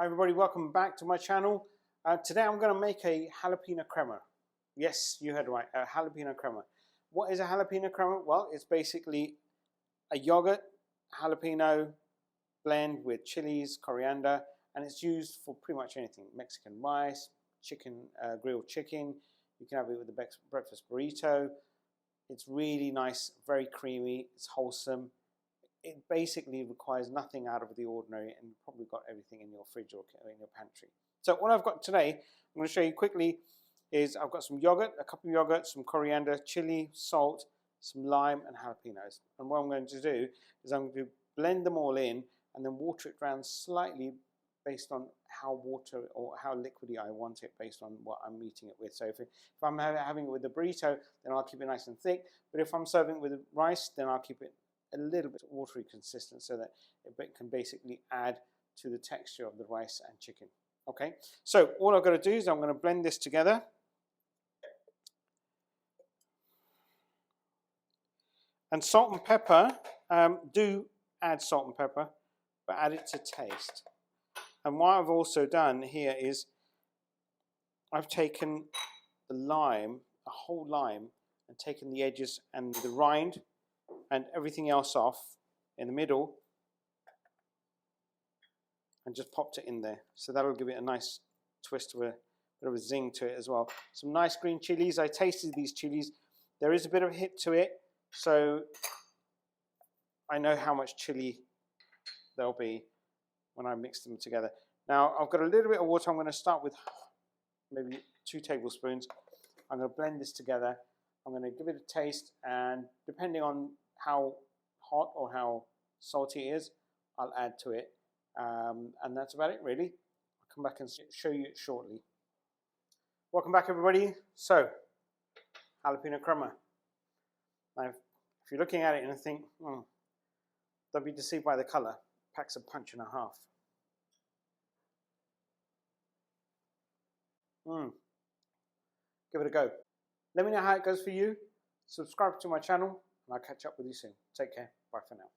Hi everybody, welcome back to my channel. Today I'm going to make a jalapeno crema. Yes, you heard right, a jalapeno crema. What is a jalapeno crema? Well, it's basically a yogurt jalapeno blend with chilies, coriander, and it's used for pretty much anything. Mexican rice, chicken, grilled chicken. You can have it with the breakfast burrito. It's really nice, very creamy, it's wholesome. It basically requires nothing out of the ordinary, and you've probably got everything in your fridge or in your pantry. So what I've got today, I'm going to show you quickly, is I've got some yogurt, a cup of yogurt, some coriander, chili, salt, some lime and jalapenos. And what I'm going to do is I'm going to blend them all in and then water it down slightly based on how water or how liquidy I want it based on what I'm eating it with. So if I'm having it with a burrito, then I'll keep it nice and thick. But if I'm serving it with rice, then I'll keep it a little bit watery consistent so that it can basically add to the texture of the rice and chicken. Okay, so all I've got to do is I'm going to blend this together. And salt and pepper, do add salt and pepper, but add it to taste. And what I've also done here is I've taken the lime, a whole lime, and taken the edges and the rind and everything else off in the middle and just popped it in there. So that'll give it a nice twist with a bit of a zing to it as well. Some nice green chilies. I tasted these chilies. There is a bit of a hit to it, so I know how much chili there'll be when I mix them together. Now I've got a little bit of water. I'm going to start with maybe 2 tablespoons. I'm going to blend this together. I'm going to give it a taste, and depending on how hot or how salty it is, I'll add to it. And that's about it really. I'll come back and show you it shortly. Welcome back everybody. So, jalapeno crema. Now, if you're looking at it and think, don't be deceived by the colour, packs a punch and a half. Give it a go. Let me know how it goes for you. Subscribe to my channel, and I'll catch up with you soon. Take care. Bye for now.